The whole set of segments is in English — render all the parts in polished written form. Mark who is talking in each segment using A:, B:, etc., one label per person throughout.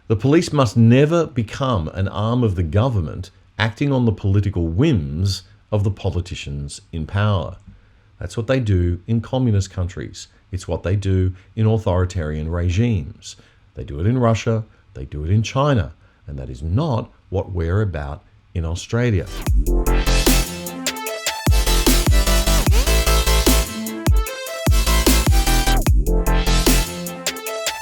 A: The police must never become an arm of the government acting on the political whims of the politicians in power. That's what they do in communist countries. It's what they do in authoritarian regimes. They do it in Russia, they do it in China, and that is not what we're about in Australia.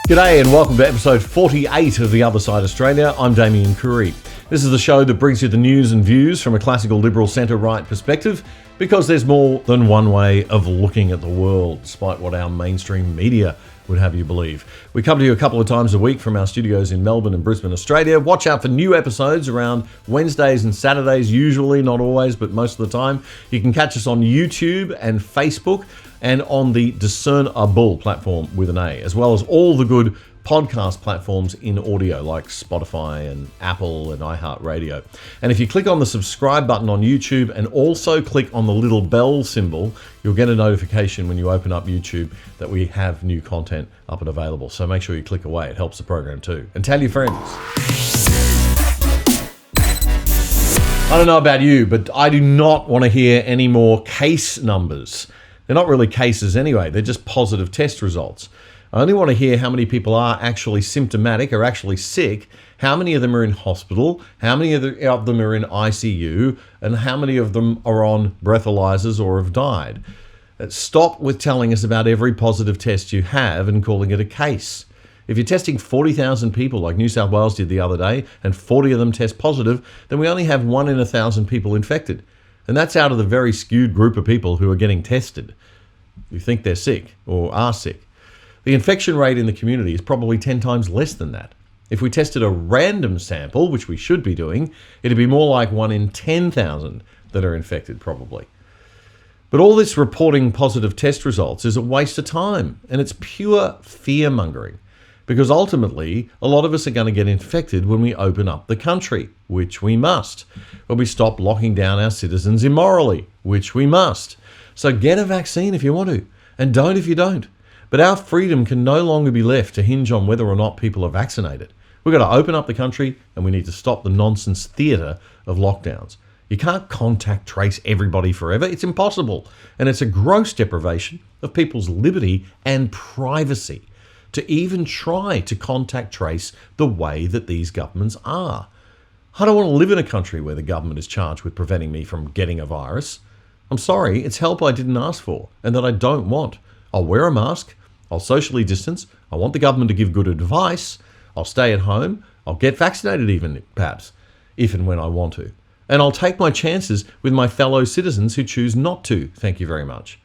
A: G'day and welcome to episode 48 of The Other Side Australia. I'm Damien Curry. This is the show that brings you the news and views from a classical liberal centre-right perspective, because there's more than one way of looking at the world, despite what our mainstream media would have you believe. We come to you a couple of times a week from our studios in Melbourne and Brisbane, Australia. Watch out for new episodes around Wednesdays and Saturdays, usually, not always, but most of the time. You can catch us on YouTube and Facebook and on the DISCERNABLE platform with an A, as well as all the good podcast platforms in audio like Spotify and Apple and iHeartRadio. And if you click on the subscribe button on YouTube and also click on the little bell symbol, you'll get a notification when you open up YouTube that we have new content up and available. So make sure you click away. It helps the program too. And tell your friends. I don't know about you, but I do not want to hear any more case numbers. They're not really cases anyway. They're just positive test results. I only want to hear how many people are actually symptomatic or actually sick, how many of them are in hospital, how many of them are in ICU, and how many of them are on breathalyzers or have died. Stop with telling us about every positive test you have and calling it a case. If you're testing 40,000 people like New South Wales did the other day and 40 of them test positive, then we only have 1 in 1,000 people infected. And that's out of the very skewed group of people who are getting tested, who think they're sick or are sick. The infection rate in the community is probably 10 times less than that. If we tested a random sample, which we should be doing, it'd be more like 1 in 10,000 that are infected probably. But all this reporting positive test results is a waste of time, and it's pure fear-mongering, because ultimately a lot of us are going to get infected when we open up the country, which we must, or we stop locking down our citizens immorally, which we must. So get a vaccine if you want to, and don't if you don't. But our freedom can no longer be left to hinge on whether or not people are vaccinated. We've got to open up the country, and we need to stop the nonsense theatre of lockdowns. You can't contact trace everybody forever. It's impossible. And it's a gross deprivation of people's liberty and privacy to even try to contact trace the way that these governments are. I don't want to live in a country where the government is charged with preventing me from getting a virus. I'm sorry, it's help I didn't ask for and that I don't want. I'll wear a mask. I'll socially distance. I want the government to give good advice. I'll stay at home. I'll get vaccinated even, perhaps, if and when I want to. And I'll take my chances with my fellow citizens who choose not to. Thank you very much.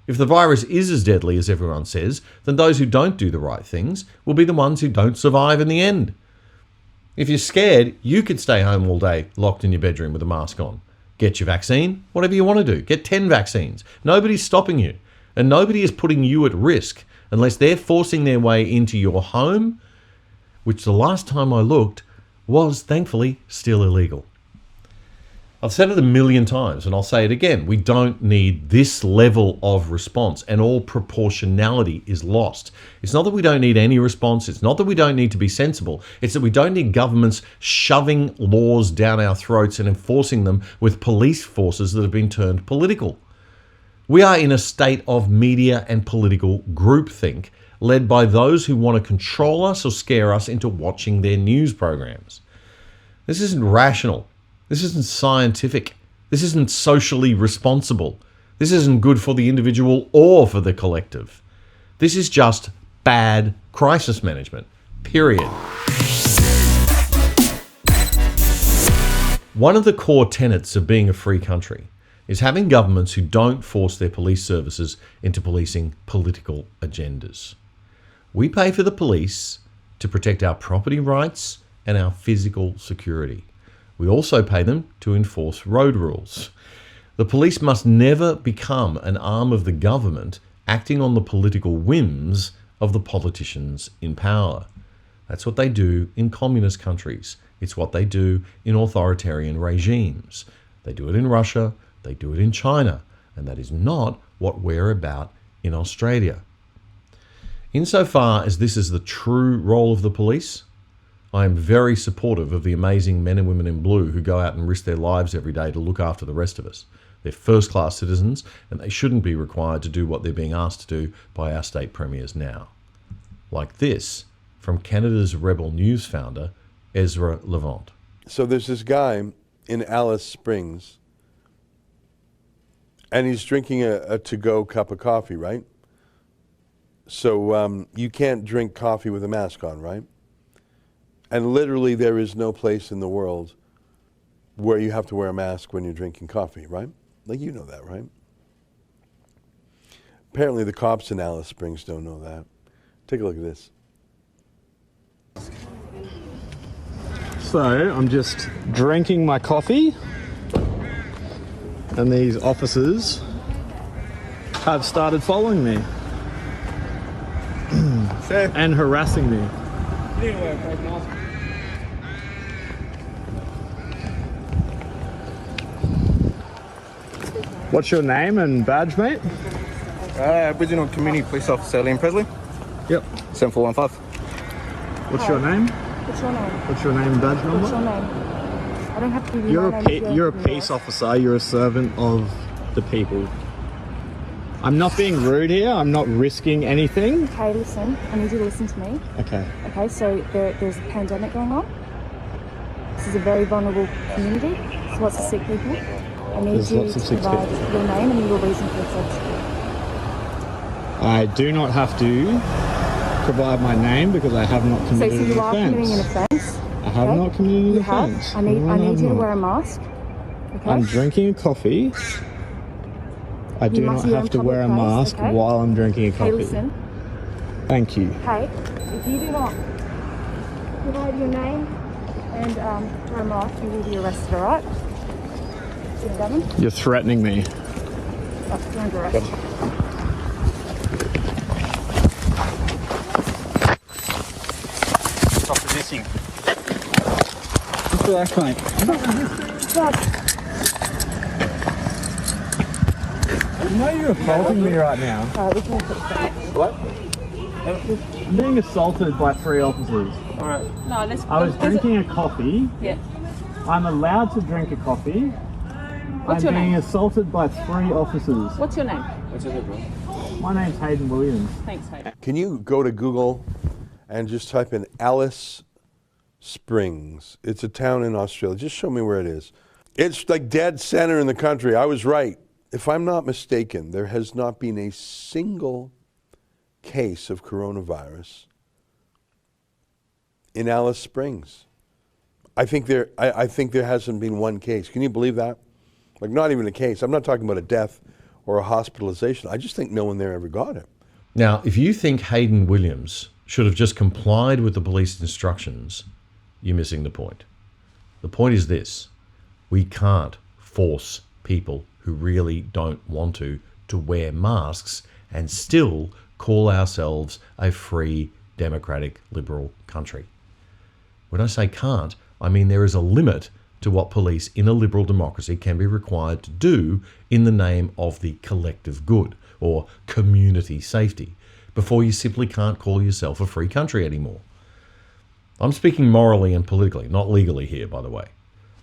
A: If the virus is as deadly as everyone says, then those who don't do the right things will be the ones who don't survive in the end. If you're scared, you could stay home all day, locked in your bedroom with a mask on. Get your vaccine, whatever you want to do. Get 10 vaccines. Nobody's stopping you. And nobody is putting you at risk unless they're forcing their way into your home, which the last time I looked was, thankfully, still illegal. I've said it a million times, and I'll say it again. We don't need this level of response, and all proportionality is lost. It's not that we don't need any response. It's not that we don't need to be sensible. It's that we don't need governments shoving laws down our throats and enforcing them with police forces that have been turned political. We are in a state of media and political groupthink led by those who want to control us or scare us into watching their news programs. This isn't rational. This isn't scientific. This isn't socially responsible. This isn't good for the individual or for the collective. This is just bad crisis management, period. One of the core tenets of being a free country is having governments who don't force their police services into policing political agendas. We pay for the police to protect our property rights and our physical security. We also pay them to enforce road rules. The police must never become an arm of the government acting on the political whims of the politicians in power. That's what they do in communist countries. It's what they do in authoritarian regimes. They do it in Russia. They do it in China, and that is not what we're about in Australia. Insofar as this is the true role of the police, I am very supportive of the amazing men and women in blue who go out and risk their lives every day to look after the rest of us. They're first-class citizens, and they shouldn't be required to do what they're being asked to do by our state premiers now. Like this from Canada's Rebel News founder, Ezra Levant.
B: So there's this guy in Alice Springs, and he's drinking a to-go cup of coffee, right? So you can't drink coffee with a mask on, right? And literally there is no place in the world where you have to wear a mask when you're drinking coffee, right? Like, you know that, right? Apparently the cops in Alice Springs don't know that. Take a look at this.
C: So I'm just drinking my coffee, and these officers have started following me and harassing me. What's your name and badge, mate?
D: Aboriginal Community Police Officer Liam Presley.
C: Yep.
D: 7415.
C: What's your name?
E: What's your name?
C: What's your name and badge number?
E: What's your name? I don't have to give you
C: You're
E: my
C: a
E: name.
C: you're a peace officer. You're a servant of the people. I'm not being rude here. I'm not risking anything.
E: Okay, listen. I need you to listen to me.
C: Okay.
E: Okay, so there's a pandemic going on. This is a very vulnerable community. There's lots of sick people. I need
C: There's
E: you
C: lots of
E: to
C: sick
E: provide
C: people.
E: your name and your reason for existence.
C: I do not have to provide my name because I have not
E: So
C: committed
E: you
C: an
E: are committing an
C: offence.
E: offence.
C: I have not committed an
E: You have.
C: offence.
E: I need
C: No,
E: you to
C: not.
E: wear a mask. Okay.
C: I'm drinking a coffee. I do not
E: must be
C: have
E: in
C: to wear a
E: public place,
C: mask
E: okay?
C: while I'm drinking a
E: Okay,
C: coffee.
E: listen.
C: Thank you.
E: Okay, if you do not provide your name and wear a mask, you will be arrested, alright? See you, Gavin?
C: You're threatening me.
E: That's your arrest.
D: Stop resisting.
C: What's that, mate? You know you're assaulting me right now.
E: Alright, we can put it.
D: What?
C: I'm being assaulted by 3 officers.
D: Alright.
E: No, let's.
C: I was drinking a coffee.
E: Yeah.
C: I'm allowed to drink a coffee.
E: What's your
C: I'm being
E: name?
C: assaulted by 3 officers.
E: What's your name?
D: What's your name, bro?
C: My name's Hayden Williams.
E: Thanks, Hayden.
B: Can you go to Google and just type in Alice Springs? It's a town in Australia. Just show me where it is. It's like dead center in the country. I was right. If I'm not mistaken, there has not been a single case of coronavirus in Alice Springs. I think there hasn't been one case. Can you believe that? Like, not even a case. I'm not talking about a death or a hospitalization. I just think no one there ever got it.
A: Now, if you think Hayden Williams should have just complied with the police instructions, you're missing the point. The point is this: we can't force people who really don't want to wear masks and still call ourselves a free, democratic, liberal country. When I say can't, I mean there is a limit to what police in a liberal democracy can be required to do in the name of the collective good or community safety before you simply can't call yourself a free country anymore. I'm speaking morally and politically, not legally here, by the way.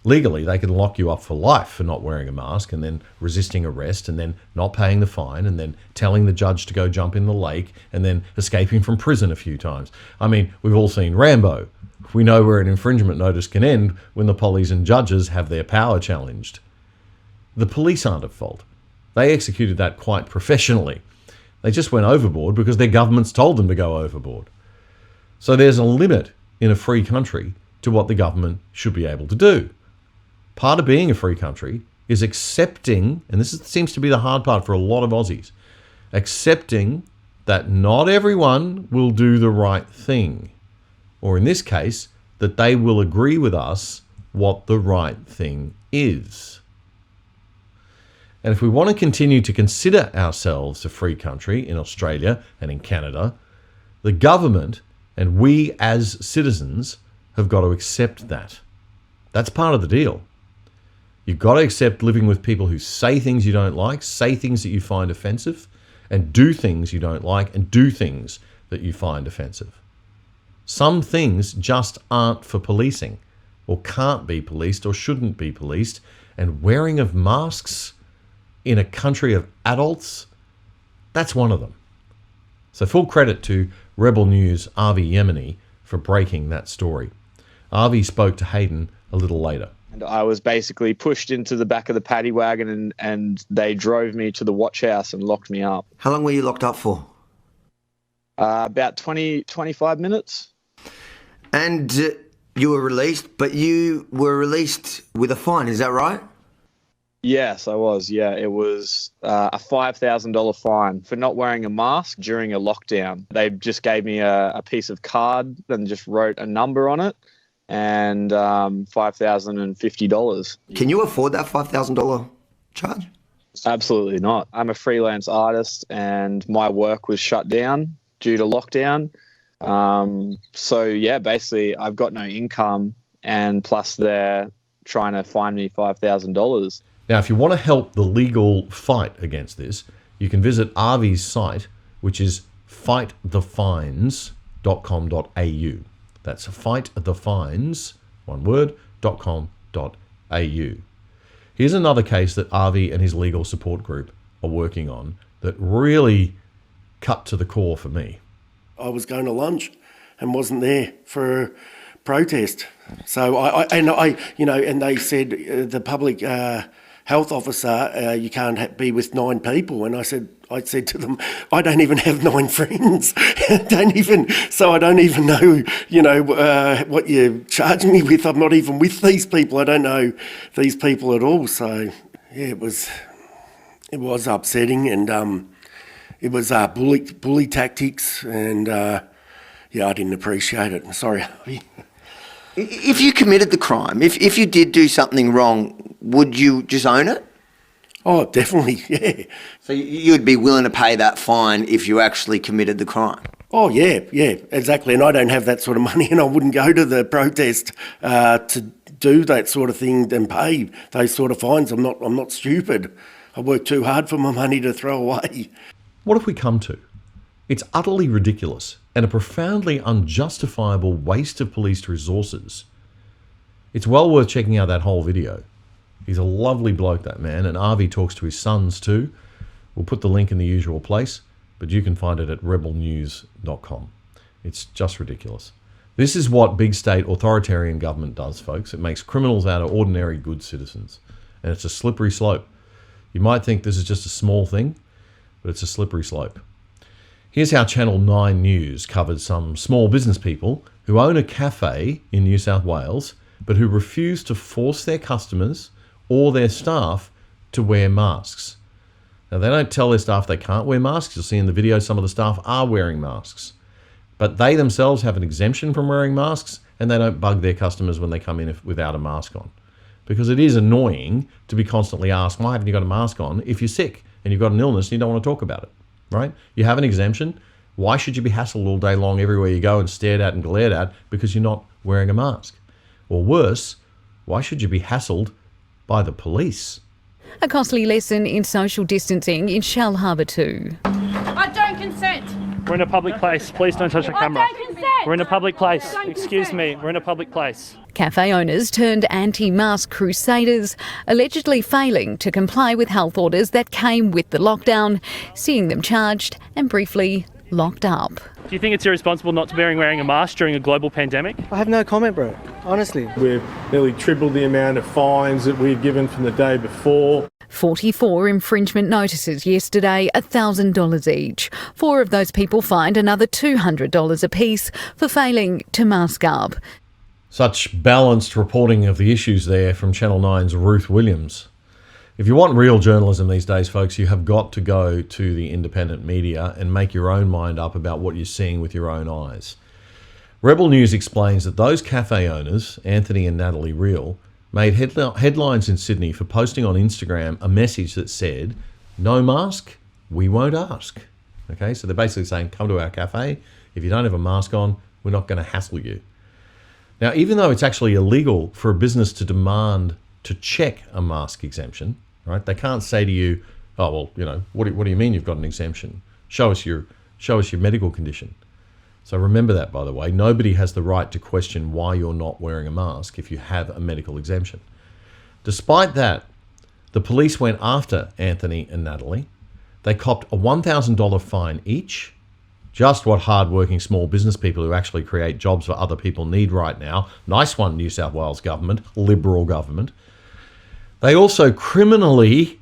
A: Legally, they can lock you up for life for not wearing a mask and then resisting arrest and then not paying the fine and then telling the judge to go jump in the lake and then escaping from prison a few times. I mean, we've all seen Rambo. We know where an infringement notice can end when the pollies and judges have their power challenged. The police aren't at fault. They executed that quite professionally. They just went overboard because their governments told them to go overboard. So there's a limit in a free country to what the government should be able to do. Part of being a free country is accepting, and this seems to be the hard part for a lot of Aussies, accepting that not everyone will do the right thing. Or in this case, that they will agree with us what the right thing is. And if we want to continue to consider ourselves a free country in Australia and in Canada, the government and we as citizens have got to accept that. That's part of the deal. You've got to accept living with people who say things you don't like, say things that you find offensive, and do things you don't like and do things that you find offensive. Some things just aren't for policing, or can't be policed, or shouldn't be policed. And wearing of masks in a country of adults, that's one of them. So full credit to Rebel News' Avi Yemeni for breaking that story. Avi spoke to Hayden a little later.
C: And I was basically pushed into the back of the paddy wagon and they drove me to the watch house and locked me up.
F: How long were you locked up for?
C: About 25 minutes.
F: And you were released, but you were released with a fine, is that right?
C: Yes, I was. Yeah, it was a $5,000 fine for not wearing a mask during a lockdown. They just gave me a piece of card and just wrote a number on it and $5,050.
F: Can you afford that $5,000 charge?
C: Absolutely not. I'm a freelance artist and my work was shut down due to lockdown. So, yeah, basically I've got no income and plus they're trying to fine me $5,000.
A: Now, if you want to help the legal fight against this, you can visit Avi's site, which is fightthefines.com.au. That's fightthefines, one word, .com.au. Here's another case that Avi and his legal support group are working on that really cut to the core for me.
G: I was going to lunch and wasn't there for a protest. So and they said the public health officer, you can't be with 9 people. And I said to them, I don't even have 9 friends. So I don't even know, what you're charging me with. I'm not even with these people. I don't know these people at all. So yeah, it was upsetting and it was bully tactics and I didn't appreciate it. Sorry, Harvey.
F: If you committed the crime, if you did do something wrong, would you just own it?
G: Oh, definitely, yeah.
F: So you'd be willing to pay that fine if you actually committed the crime?
G: Oh, yeah, exactly. And I don't have that sort of money and I wouldn't go to the protest to do that sort of thing and pay those sort of fines. I'm not stupid. I work too hard for my money to throw away.
A: What have we come to? It's utterly ridiculous and a profoundly unjustifiable waste of police resources. It's well worth checking out that whole video. He's a lovely bloke, that man, and Avi talks to his sons too. We'll put the link in the usual place, but you can find it at rebelnews.com. It's just ridiculous. This is what big state authoritarian government does, folks. It makes criminals out of ordinary good citizens, and it's a slippery slope. You might think this is just a small thing, but it's a slippery slope. Here's how Channel 9 News covered some small business people who own a cafe in New South Wales, but who refuse to force their customers or their staff to wear masks. Now, they don't tell their staff they can't wear masks. You'll see in the video some of the staff are wearing masks. But they themselves have an exemption from wearing masks, and they don't bug their customers when they come in without a mask on. Because it is annoying to be constantly asked, why haven't you got a mask on if you're sick and you've got an illness and you don't want to talk about it, right? You have an exemption. Why should you be hassled all day long everywhere you go and stared at and glared at because you're not wearing a mask? Or worse, why should you be hassled by the police?
H: A costly lesson in social distancing in Shell Harbour too.
E: I don't consent.
I: We're in a public place. Please don't touch the camera.
E: I don't consent.
I: We're in a public place.
E: Don't
I: Excuse
E: consent.
I: me. We're in a public place.
H: Cafe owners turned anti-mask crusaders, allegedly failing to comply with health orders that came with the lockdown, seeing them charged and briefly locked up.
I: Do you think it's irresponsible not to be wearing a mask during a global pandemic?
J: I have no comment, bro. Honestly.
K: We've nearly tripled the amount of fines that we've given from the day before.
H: 44 infringement notices yesterday, $1,000 each. 4 of those people fined another $200 apiece for failing to mask up.
A: Such balanced reporting of the issues there from Channel 9's Ruth Williams. If you want real journalism these days, folks, you have got to go to the independent media and make your own mind up about what you're seeing with your own eyes. Rebel News explains that those cafe owners, Anthony and Natalie Reel, made headlines in Sydney for posting on Instagram a message that said, no mask, we won't ask. Okay, so they're basically saying, come to our cafe. If you don't have a mask on, we're not going to hassle you. Now, even though it's actually illegal for a business to demand to check a mask exemption, right? They can't say to you, oh, well, what do you mean you've got an exemption? Show us your medical condition. So remember that, by the way. Nobody has the right to question why you're not wearing a mask if you have a medical exemption. Despite that, the police went after Anthony and Natalie. They copped a $1,000 fine each, just what hard-working small business people who actually create jobs for other people need right now. Nice one, New South Wales government, Liberal government. They also criminally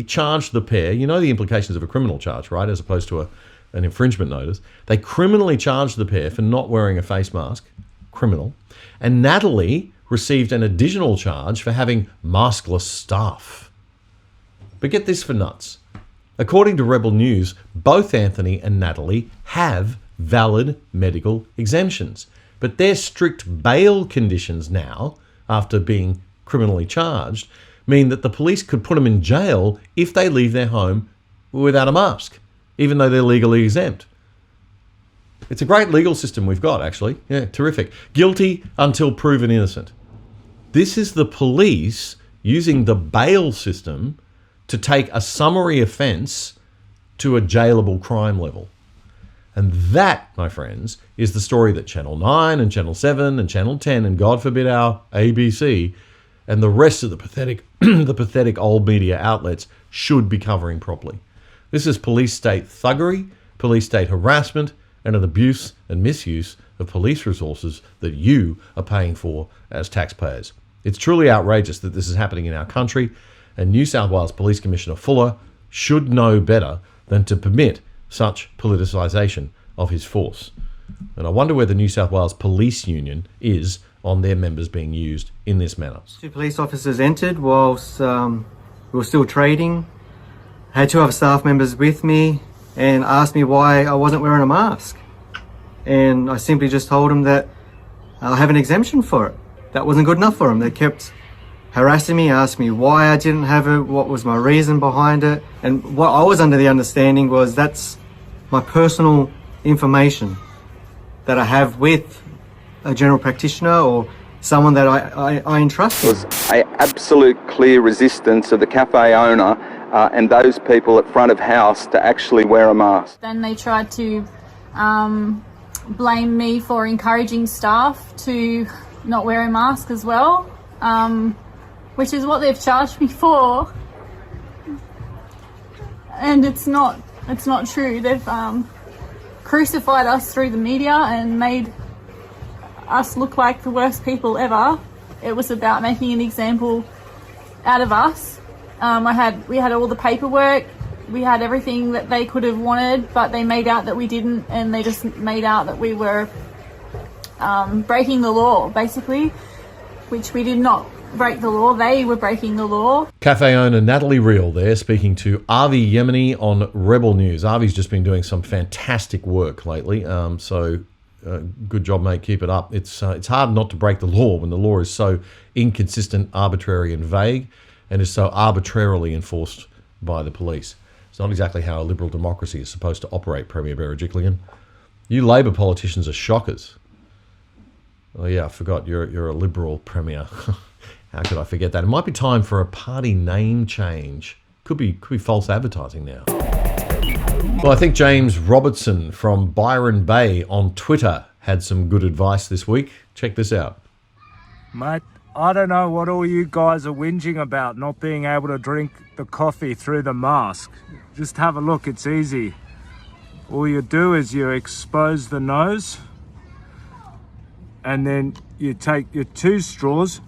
A: charged the pair. You know the implications of a criminal charge, right, as opposed to an infringement notice. They criminally charged the pair for not wearing a face mask, criminal. And Natalie received an additional charge for having maskless staff. But get this for nuts. According to Rebel News, both Anthony and Natalie have valid medical exemptions. But their strict bail conditions now, after being criminally charged, mean that the police could put them in jail if they leave their home without a mask, even though they're legally exempt. It's a great legal system we've got, actually. Yeah, terrific. Guilty until proven innocent. This is the police using the bail system to take a summary offence to a jailable crime level. And that, my friends, is the story that Channel 9 and Channel 7 and Channel 10 and, God forbid, our ABC and the rest of the pathetic old media outlets should be covering properly. This is police state thuggery, police state harassment, and an abuse and misuse of police resources that you are paying for as taxpayers. It's truly outrageous that this is happening in our country, and New South Wales Police Commissioner Fuller should know better than to permit such politicisation of his force. And I wonder where the New South Wales Police Union is on their members being used in this manner.
J: 2 police officers entered whilst we were still trading. I had 2 other staff members with me and asked me why I wasn't wearing a mask. And I simply just told them that I have an exemption for it. That wasn't good enough for them. They kept harassing me, asked me why I didn't have it, what was my reason behind it. And what I was under the understanding was that's my personal information that I have with a general practitioner or someone that I entrust with.
L: There was an absolute clear resistance of the cafe owner and those people at front of house to actually wear a mask.
M: Then they tried to blame me for encouraging staff to not wear a mask as well, which is what they've charged me for. And it's not true. They've crucified us through the media and made us look like the worst people ever. It was about making an example out of us. We had all the paperwork, we had everything that they could have wanted, but they made out that we didn't, and they just made out that we were breaking the law, basically, which we did not break the law. They were breaking the law.
A: Cafe owner Natalie Reel there speaking to Avi Yemeni on Rebel News. Avi's just been doing some fantastic work lately, good job, mate. Keep it up. It's hard not to break the law when the law is so inconsistent, arbitrary and vague, and is so arbitrarily enforced by the police. It's not exactly how a liberal democracy is supposed to operate, Premier Berejiklian. You Labor politicians are shockers. Oh yeah, I forgot you're a Liberal Premier. How could I forget that? It might be time for a party name change. Could be false advertising now. Well, I think James Robertson from Byron Bay on Twitter had some good advice this week. Check this out.
N: Mate, I don't know what all you guys are whinging about, not being able to drink the coffee through the mask. Just have a look, it's easy. All you do is you expose the nose, and then you take your 2 straws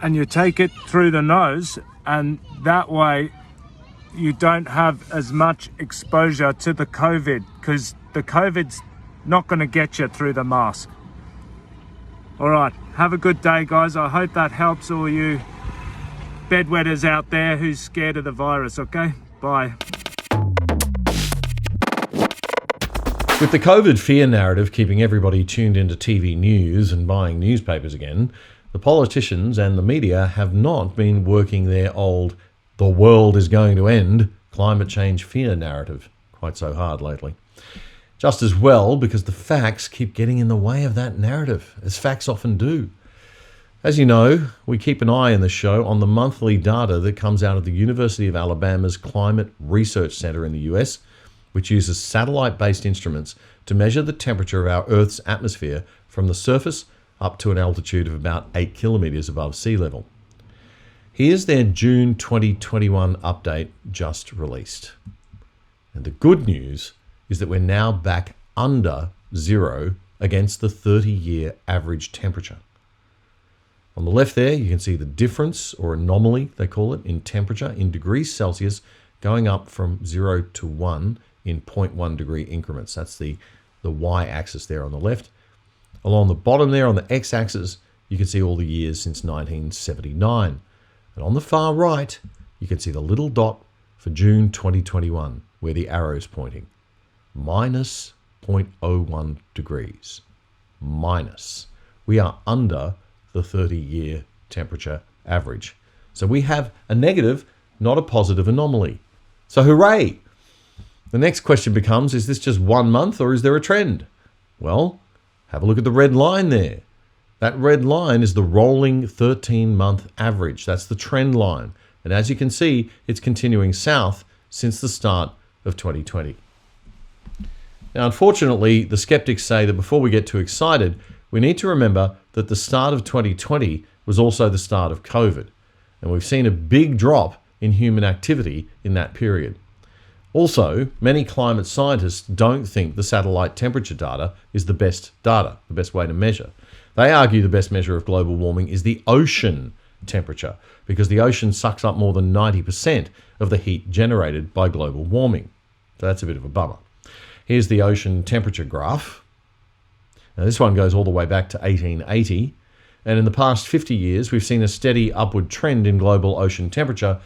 N: and you take it through the nose, and that way you don't have as much exposure to the COVID, because the COVID's not going to get you through the mask. All right, have a good day, guys. I hope that helps all you bedwetters out there who's scared of the virus, okay? Bye.
A: With the COVID fear narrative keeping everybody tuned into TV news and buying newspapers again, the politicians and the media have not been working their old "the world is going to end" climate change fear narrative quite so hard lately. Just as well because the facts keep getting in the way of that narrative, as facts often do. As you know, we keep an eye in the show on the monthly data that comes out of the University of Alabama's Climate Research Center in the US, which uses satellite-based instruments to measure the temperature of our Earth's atmosphere from the surface up to an altitude of about 8 kilometres above sea level. Here's their June 2021 update just released. And the good news is that we're now back under zero against the 30-year average temperature. On the left there, you can see the difference, or anomaly, they call it, in temperature in degrees Celsius going up from 0 to 1 in 0.1 degree increments. That's the y-axis there on the left. Along the bottom there on the x-axis, you can see all the years since 1979. And on the far right, you can see the little dot for June 2021, where the arrow is pointing. Minus 0.01 degrees. Minus. We are under the 30-year temperature average. So we have a negative, not a positive anomaly. So hooray! The next question becomes, is this just 1 month or is there a trend? Well, have a look at the red line there. That red line is the rolling 13-month average. That's the trend line. And as you can see, it's continuing south since the start of 2020. Now, unfortunately, the skeptics say that before we get too excited, we need to remember that the start of 2020 was also the start of COVID. And we've seen a big drop in human activity in that period. Also, many climate scientists don't think the satellite temperature data is the best way to measure. They argue the best measure of global warming is the ocean temperature, because the ocean sucks up more than 90% of the heat generated by global warming. So that's a bit of a bummer. Here's the ocean temperature graph. Now this one goes all the way back to 1880, and in the past 50 years we've seen a steady upward trend in global ocean temperature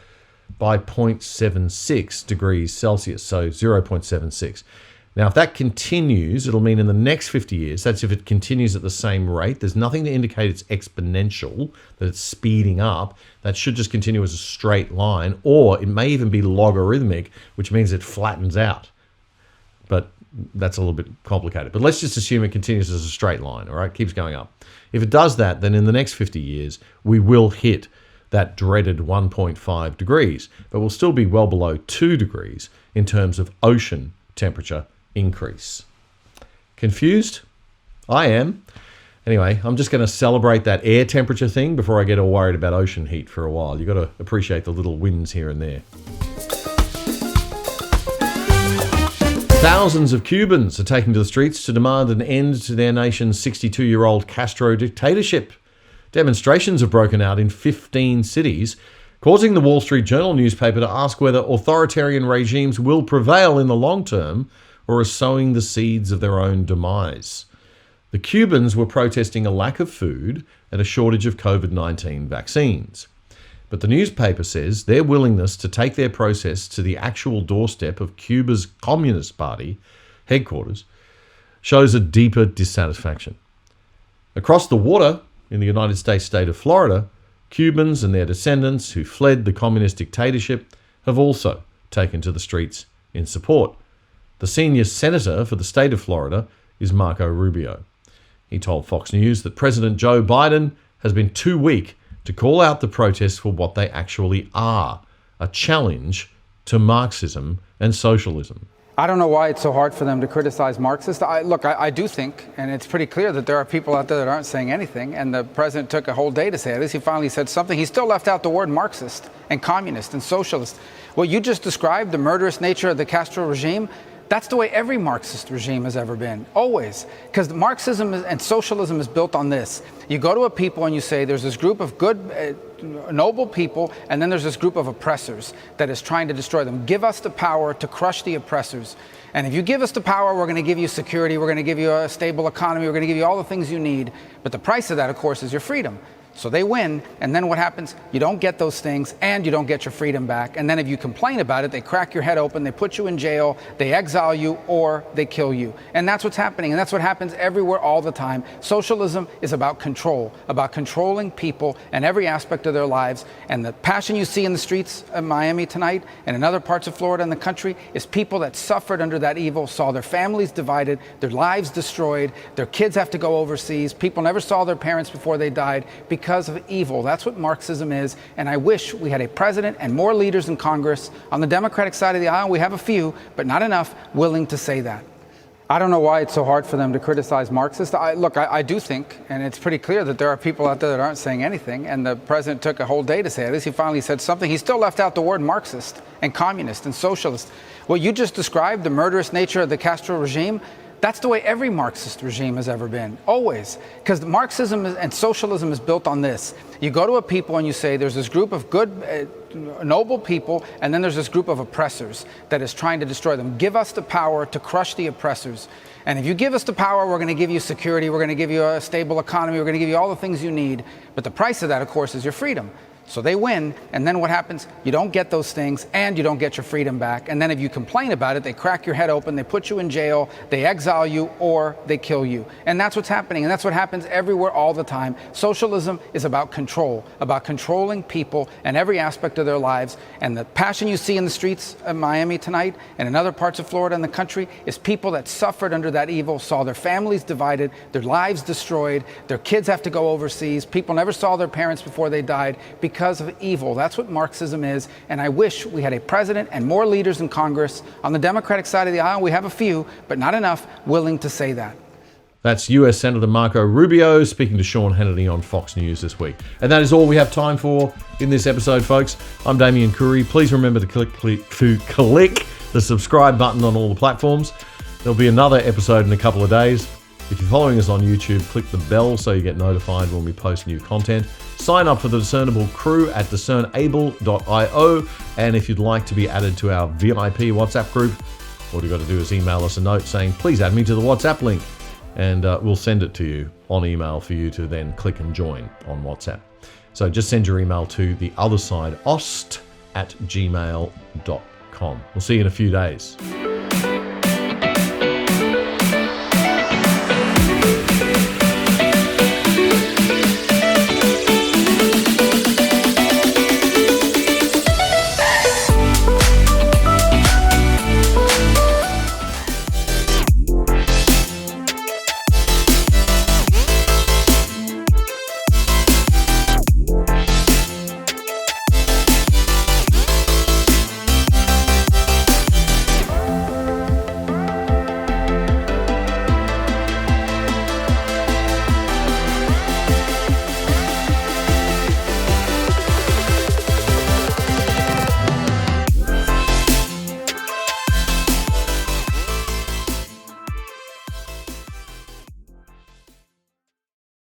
A: by 0.76 degrees Celsius, so 0.76. Now, if that continues, it'll mean in the next 50 years, that's if it continues at the same rate, there's nothing to indicate it's exponential, that it's speeding up. That should just continue as a straight line, or it may even be logarithmic, which means it flattens out. But that's a little bit complicated. But let's just assume it continues as a straight line, all right? Keeps going up. If it does that, then in the next 50 years, we will hit that dreaded 1.5 degrees, but we'll still be well below 2 degrees in terms of ocean temperature increase. Confused? I am. Anyway, I'm just going to celebrate that air temperature thing before I get all worried about ocean heat for a while. You've got to appreciate the little wins here and there. Thousands of Cubans are taking to the streets to demand an end to their nation's 62-year-old Castro dictatorship. Demonstrations have broken out in 15 cities, causing the Wall Street Journal newspaper to ask whether authoritarian regimes will prevail in the long term or are sowing the seeds of their own demise. The Cubans were protesting a lack of food and a shortage of COVID-19 vaccines. But the newspaper says their willingness to take their protests to the actual doorstep of Cuba's Communist Party headquarters shows a deeper dissatisfaction. Across the water, in the United States state of Florida, Cubans and their descendants who fled the communist dictatorship have also taken to the streets in support. The senior senator for the state of Florida is Marco Rubio. He told Fox News that President Joe Biden has been too weak to call out the protests for what they actually are, a challenge to Marxism and socialism.
O: I don't know why it's so hard for them to criticize Marxists. I do think, and it's pretty clear that there are people out there that aren't saying anything, and the president took a whole day to say this. He finally said something. He still left out the word Marxist and communist and socialist. What you just described, the murderous nature of the Castro regime, that's the way every Marxist regime has ever been, always. Because Marxism and socialism is built on this. You go to a people and you say there's this group of good, noble people, and then there's this group of oppressors that is trying to destroy them. Give us the power to crush the oppressors. And if you give us the power, we're going to give you security, we're going to give you a stable economy, we're going to give you all the things you need. But the price of that, of course, is your freedom. So they win, and then what happens? You don't get those things, and you don't get your freedom back. And then if you complain about it, they crack your head open, they put you in jail, they exile you, or they kill you. And that's what's happening, and that's what happens everywhere all the time. Socialism is about control, about controlling people and every aspect of their lives. And the passion you see in the streets of Miami tonight and in other parts of Florida and the country is people that suffered under that evil, saw their families divided, their lives destroyed, their kids have to go overseas, people never saw their parents before they died, because because of evil. That's what Marxism is. And I wish we had a president and more leaders in Congress. On the Democratic side of the aisle, we have a few, but not enough willing to say that. I don't know why it's so hard for them to criticize Marxists. I do think, and it's pretty clear that there are people out there that aren't saying anything, and the president took a whole day to say this. He finally said something. He still left out the word Marxist and communist and socialist. What you just described, the murderous nature of the Castro regime, that's the way every Marxist regime has ever been, always. Because Marxism and socialism is built on this. You go to a people and you say there's this group of good, noble people, and then there's this group of oppressors that is trying to destroy them. Give us the power to crush the oppressors. And if you give us the power, we're going to give you security, we're going to give you a stable economy, we're going to give you all the things you need. But the price of that, of course, is your freedom. So they win, and then what happens? You don't get those things, and you don't get your freedom back. And then if you complain about it, they crack your head open, they put you in jail, they exile you, or they kill you. And that's what's happening, and that's what happens everywhere all the time. Socialism is about control, about controlling people and every aspect of their lives. And the passion you see in the streets of Miami tonight and in other parts of Florida and the country is people that suffered under that evil, saw their families divided, their lives destroyed, their kids have to go overseas, people never saw their parents before they died because of evil. That's what Marxism is, and I wish we had a president and more leaders in Congress. On the Democratic side of the aisle, we have a few, but not enough willing to say that.
A: That's US Senator Marco Rubio speaking to Sean Hannity on Fox News this week. And that is all we have time for in this episode, folks. I'm Damien Curry. Please remember to click the subscribe button on all the platforms. There'll be another episode in a couple of days. If you're following us on YouTube, click the bell so you get notified when we post new content. Sign up for the Discernible crew at discernable.io. And if you'd like to be added to our VIP WhatsApp group, all you've got to do is email us a note saying, please add me to the WhatsApp link. And we'll send it to you on email for you to then click and join on WhatsApp. So just send your email to theothersideost@gmail.com. We'll see you in a few days.